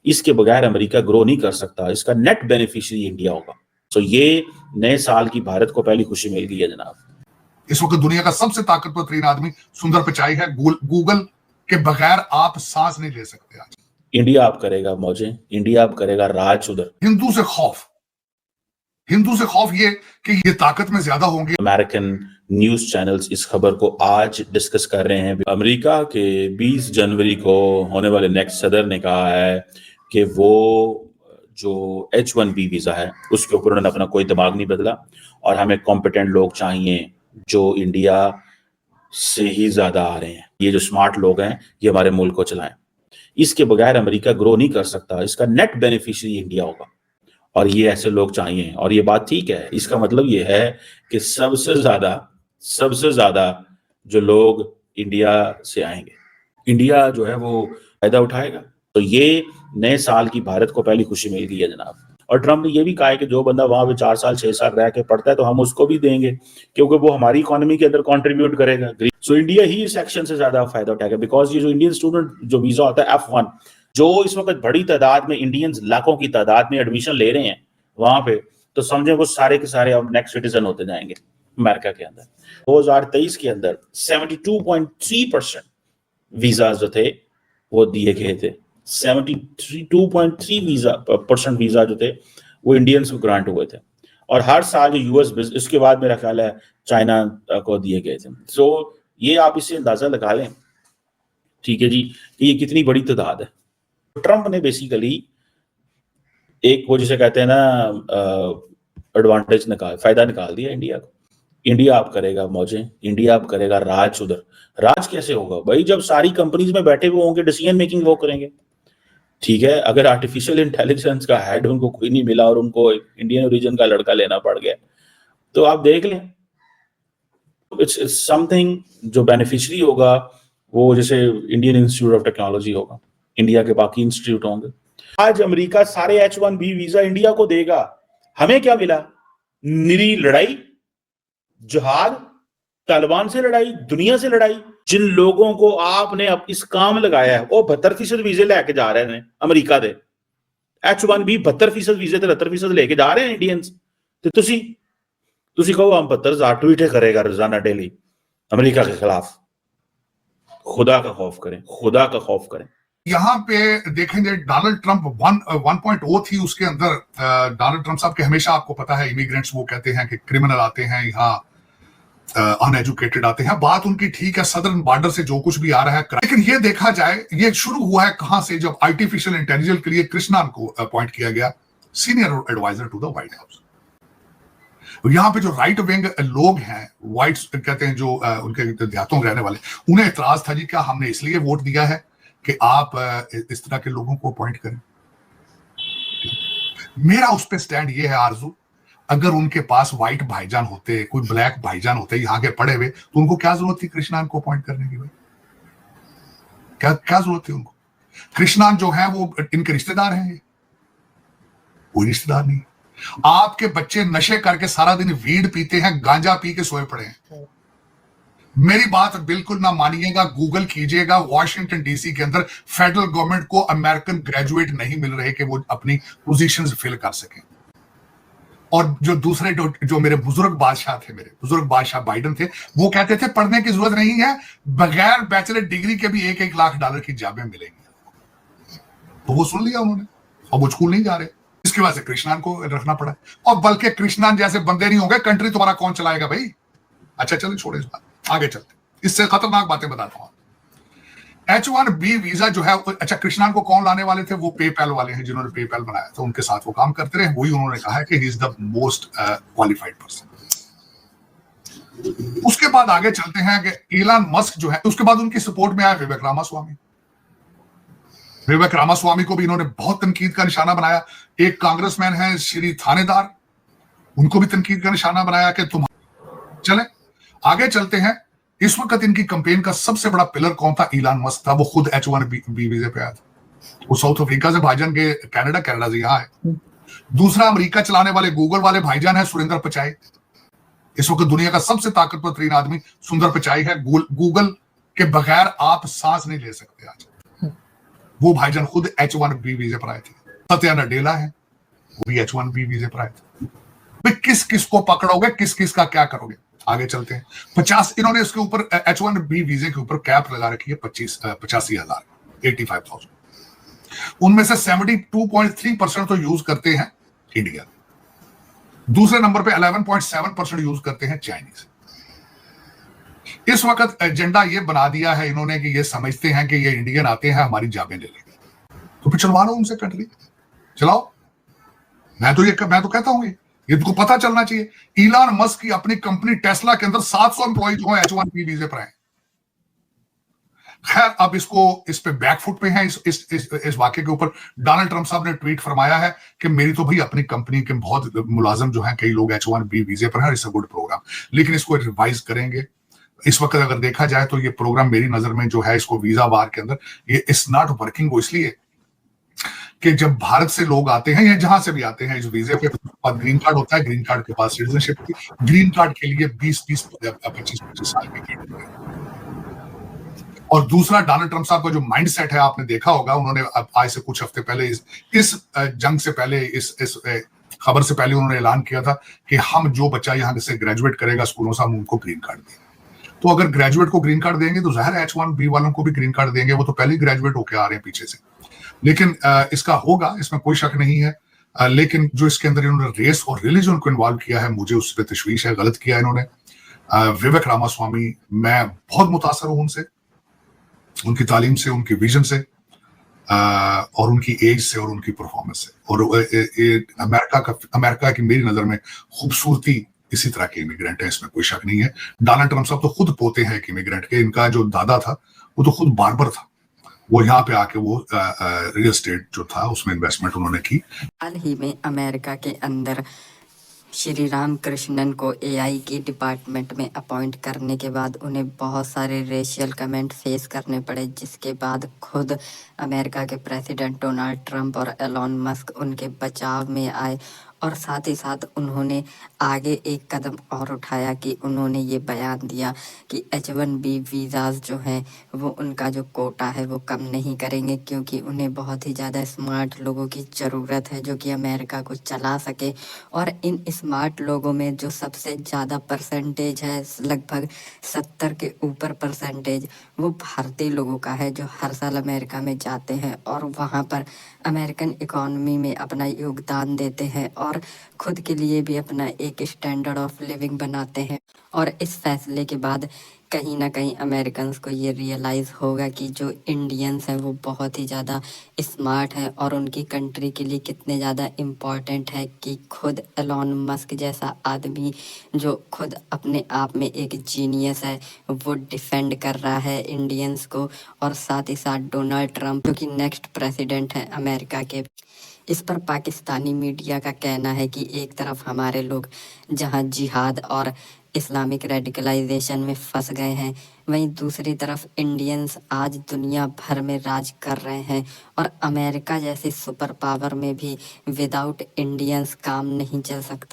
इसके बगैर America grow नहीं कर सकता। इसका नेट बेनिफिशियरी इंडिया होगा। तो ये नए साल की भारत को पहली खुशी मिल गई है जनाब। इस वक्त दुनिया का सबसे ताकतवर तरीन आदमी सुंदर पिचाई है। गूगल के बगैर आप सांस नहीं ले सकते। आज इंडिया आप करेगा मौजें, इंडिया आप करेगा राज उधर। हिंदू से खौफ ये कि ये ताकत में ज्यादा होंगे। अमेरिकन न्यूज चैनल्स इस खबर को आज डिस्कस कर रहे हैं। अमेरिका के 20 जनवरी को होने वाले नेक्स्ट सदर ने कहा है कि वो जो H1B वीजा है उसके ऊपर उन्होंने अपना कोई दिमाग नहीं बदला और हमें कॉम्पिटेंट लोग चाहिए जो इंडिया से ही ज्यादा आ रहे हैं। ये जो स्मार्ट लोग हैं ये हमारे मुल्क को चलाएं। इसके बगैर अमेरिका ग्रो नहीं कर सकता। इसका नेट बेनिफिशियरी इंडिया होगा और ये ऐसे लोग चाहिए। और ये बात ठीक है। इसका मतलब ये है कि सबसे ज्यादा जो लोग इंडिया से आएंगे, इंडिया जो है वो फायदा उठाएगा। तो ये नए साल की भारत को पहली खुशी मिल गई है जनाब। और ट्रम्प ने यह भी कहा है कि जो बंदा वहां पे 4 साल 6 साल रह के पढ़ता है तो हम उसको भी देंगे क्योंकि वो हमारी इकोनॉमी के अंदर कंट्रीब्यूट करेगा। सो इंडिया ही इस एक्शन से ज्यादा फायदा उठाएगा बिकॉज ये जो इंडियन स्टूडेंट जो वीजा होता है F1 जो इस वक्त बड़ी तादाद में इंडियंस लाखों की तादाद में एडमिशन ले रहे हैं वहां पे, तो समझे वो सारे के सारे अब नेक्स्ट सिटीजन होते जाएंगे अमेरिका के अंदर। 2023 के अंदर 72.3% वीजा जो थे वो दिए गए थे। 72.3% वीजा जो थे वो इंडियंस को ग्रांट हुए थे और हर साल जो यूएस इसके बाद मेरा ख्याल है चाइना को दिए गए थे। सो ये आप इससे अंदाजा लगा लें, ठीक है जी, कि ये कितनी बड़ी तादाद है। ट्रंप ने बेसिकली एक वो जिसे कहते हैं ना एडवांटेज फायदा निकाल दिया इंडिया को। इंडिया आप करेगा मौजें, इंडिया आप करेगा राज उधर। राज कैसे होगा भाई? जब सारी कंपनीज में बैठे हुए होंगे, डिसीजन मेकिंग वो करेंगे, ठीक है। अगर आर्टिफिशियल इंटेलिजेंस का हेड उनको कोई नहीं मिला और उनको इंडियन ओरिजिन का लड़का लेना पड़ गया तो आप देख लें, इट्स समथिंग जो बेनिफिशियरी होगा वो जैसे इंडियन इंस्टीट्यूट ऑफ टेक्नोलॉजी होगा, इंडिया के बाकी इंस्टीट्यूट होंगे। आज अमेरिका सारे H1B वीजा इंडिया को देगा। हमें क्या मिला? निरी लड़ाई, जिहाद, तालिबान से लड़ाई, दुनिया से लड़ाई। जिन लोगों को आपने अब इस काम लगाया है वो 72% वीजे लेके जा रहे हैं अमेरिका दे। H1B 72% वीजे 73% लेके जा रहे हैं इंडियंस। तो तुसी कहो हम 72,000 ट्वीट करेगा रोजाना डेली अमेरिका के खिलाफ। खुदा का खौफ करें, खुदा का खौफ करें। यहाँ पे देखेंगे डोनाल्ड ट्रंप 1.0 थी, उसके अंदर डोनाल्ड ट्रंप साहब के हमेशा आपको पता है इमिग्रेंट्स वो कहते हैं कि क्रिमिनल आते हैं यहाँ, अनएजुकेटेड आते हैं। बात उनकी ठीक है, सदर्न बॉर्डर से जो कुछ भी आ रहा है, लेकिन ये देखा जाए ये शुरू हुआ है कहां से? जब आर्टिफिशियल इंटेलिजेंस के लिए कृष्णन को अपॉइंट किया गया senior advisor to the White House. यहाँ पे जो राइट विंग लोग हैं, व्हाइट्स कहते हैं, जो उनके देहातों में रहने वाले, उन्हें एतराज था जी क्या हमने इसलिए वोट दिया है कि आप इस तरह के लोगों को अपॉइंट करें। मेरा उस पर स्टैंड ये है आरजू, अगर उनके पास व्हाइट भाईजान होते, कोई ब्लैक भाईजान होते यहाँ के पड़े हुए, तो उनको क्या जरूरत थी कृष्णान को अपॉइंट करने की? भाई क्या जरूरत थी उनको? कृष्णान जो है वो इनके रिश्तेदार हैं, कोई रिश्तेदार नहीं। आपके बच्चे नशे करके सारा दिन वीड पीते हैं, गांजा पी के सोए पड़े हैं। मेरी बात बिल्कुल ना मानिएगा, गूगल कीजिएगा, वॉशिंगटन डीसी के अंदर फेडरल गवर्नमेंट को अमेरिकन ग्रेजुएट नहीं मिल रहे कि वो अपनी पोजीशंस फिल कर सकें। और जो दूसरे जो मेरे बुजुर्ग बादशाह थे, मेरे बुजुर्ग बादशाह बाइडन थे, वो कहते थे पढ़ने की जरूरत नहीं है, बगैर बैचलर डिग्री के भी $1-1 लाख की जॉबें मिलेंगी। तो वो सुन लिया उन्होंने और वो स्कूल नहीं जा रहे। इसकी वजह से कृष्णान को रखना पड़ा। और बल्कि कृष्णान जैसे बंदे नहीं होंगे, कंट्री तुम्हारा कौन चलाएगा भाई? अच्छा चलो छोड़े इस बात, आगे चलते। इससे खतरनाक बातें बताता हूं। H1B वीजा जो है, अच्छा कृष्णान को कौन लाने वाले थे? वो पेपैल वाले हैं, जिन्होंने पेपैल बनाया था, उनके साथ वो काम करते रहे। वही उन्होंने कहा है कि he is the most qualified person. उसके बाद आगे चलते हैं कि इलान मस्क जो है, उसके बाद उनकी सपोर्ट में आया विवेक रामास्वामी। विवेक रामास्वामी को भी इन्होंने बहुत तनकीद का निशाना बनाया। एक कांग्रेसमैन है श्री थानेदार, उनको भी तनकीद का निशाना बनाया कि तुम। चले आगे चलते हैं। इस वक्त इनकी कैंपेन का सबसे बड़ा पिलर कौन था? इलान मस्क था। वो खुद H1B वीजे पे आया था। वो साउथ अफ्रीका से भाईजान के कनाडा से यहाँ है। दूसरा अमेरिका चलाने वाले गूगल वाले भाईजान है सुरेंद्र पिचाई। इस वक्त दुनिया का सबसे ताकतवर तरीन आदमी सुंदर पिचाई है। गूगल के बगैर आप सांस नहीं ले सकते आज। वो भाईजान खुद H1B वीजे पर आए थे। सत्या नडेला है, वो भी H1B वीजे पर आए थे। भाई किस किस को पकड़ोगे, किस किस का क्या करोगे? आगे चलते हैं। 50 इन्होंने इसके ऊपर H1B वीजे के ऊपर कैप लगा रखी है 85,000, 85,000। उनमें से 72.3% तो यूज करते हैं इंडिया, दूसरे नंबर पे 11.7% यूज करते हैं चाइनीज। इस वक्त एजेंडा ये बना दिया है इन्होंने कि ये समझते हैं कि ये इंडियन आते हैं हमारी जाबें ले लेंगे, तो फिर चलवा लो उनसे कंट्री, चलाओ। मैं तो कहता हूं ये तुमको पता चलना चाहिए। इलॉन मस्क की अपनी कंपनी टेस्ला के अंदर 700 एम्प्लॉय जो है H1B वीजे पर हैं। खैर अब इस पे बैकफुट पे है। इस वाक्य के ऊपर डोनाल्ड ट्रंप साहब ने ट्वीट फरमाया है कि मेरी तो भाई अपनी कंपनी के बहुत मुलाजिम जो हैं, कई लोग H1B वीजे पर हैं, इट्स अ गुड प्रोग्राम, लेकिन इसको रिवाइज करेंगे। इस वक्त अगर देखा जाए तो ये प्रोग्राम मेरी नजर में जो है इसको वीजा बार के अंदर ये इट्स नॉट वर्किंग। वो इसलिए कि जब भारत से लोग आते हैं या जहां से भी आते हैं, इस वीजे पे ग्रीन कार्ड होता है, ग्रीन कार्ड के पास सिटीजनशिप होती है, ग्रीन कार्ड के लिए 20-25 साल की और दूसरा डोनाल्ड ट्रंप साहब का जो माइंडसेट है आपने देखा होगा, उन्होंने आज से कुछ हफ्ते पहले इस जंग से पहले इस खबर से पहले उन्होंने ऐलान किया था कि हम जो बच्चा यहाँ से ग्रेजुएट करेगा स्कूलों से हम उनको ग्रीन कार्ड देंगे। तो अगर ग्रेजुएट को ग्रीन कार्ड देंगे तो जाहिर है H1B वालों को भी ग्रीन कार्ड देंगे, वो तो पहले ही ग्रेजुएट होके आ रहे हैं पीछे से। लेकिन इसका होगा, इसमें कोई शक नहीं है। लेकिन जो इसके अंदर इन्होंने रेस और रिलीजन को इन्वॉल्व किया है, मुझे उस पर तशवीश है, गलत किया इन्होंने। विवेक रामास्वामी, मैं बहुत मुतासर हूं उनसे, उनकी तालीम से, उनकी विजन से, और उनकी एज से और उनकी परफॉर्मेंस से। और अमेरिका की मेरी नजर में खूबसूरती इसी तरह के इमिग्रेंट है, इसमें कोई शक नहीं है। डोनाल्ड ट्रंप साहब तो खुद पोते हैं एक इमिग्रेंट के। इनका जो दादा था वो तो खुद बार्बर था, वो यहाँ पे आके वो रियल एस्टेट जो था उसमें इन्वेस्टमेंट उन्होंने की। हाल ही में अमेरिका के अंदर श्री राम कृष्णन को एआई के डिपार्टमेंट में अपॉइंट करने के बाद उन्हें बहुत सारे रेशियल कमेंट फेस करने पड़े, जिसके बाद खुद अमेरिका के प्रेसिडेंट डोनाल्ड ट्रंप और एलॉन मस्क उनके बचाव में आए और साथ ही साथ उन्होंने आगे एक कदम और उठाया कि उन्होंने ये बयान दिया कि H1B वीज़ाज़ जो हैं वो उनका जो कोटा है वो कम नहीं करेंगे, क्योंकि उन्हें बहुत ही ज़्यादा स्मार्ट लोगों की ज़रूरत है जो कि अमेरिका को चला सके। और इन स्मार्ट लोगों में जो सबसे ज़्यादा परसेंटेज है, लगभग 70 के ऊपर परसेंटेज, वो भारतीय लोगों का है जो हर साल अमेरिका में जाते हैं और वहाँ पर अमेरिकन इकोनॉमी में अपना योगदान देते हैं और खुद के लिए भी अपना एक स्टैंडर्ड ऑफ लिविंग बनाते हैं। और इस फैसले के बाद कहीं ना कहीं अमेरिकन्स को ये रियलाइज़ होगा कि जो इंडियंस हैं वो बहुत ही ज़्यादा स्मार्ट है और उनकी कंट्री के लिए कितने ज़्यादा इम्पॉर्टेंट है कि खुद एलॉन मस्क जैसा आदमी जो खुद अपने आप में एक जीनियस है वो डिफेंड कर रहा है इंडियंस को, और साथ ही साथ डोनाल्ड ट्रंप जो कि नेक्स्ट प्रेसिडेंट है अमेरिका के। इस पर पाकिस्तानी मीडिया का कहना है कि एक तरफ हमारे लोग जहां जिहाद और इस्लामिक रेडिकलाइजेशन में फंस गए हैं, वहीं दूसरी तरफ इंडियंस आज दुनिया भर में राज कर रहे हैं और अमेरिका जैसी सुपर पावर में भी विदाउट इंडियंस काम नहीं चल सकता।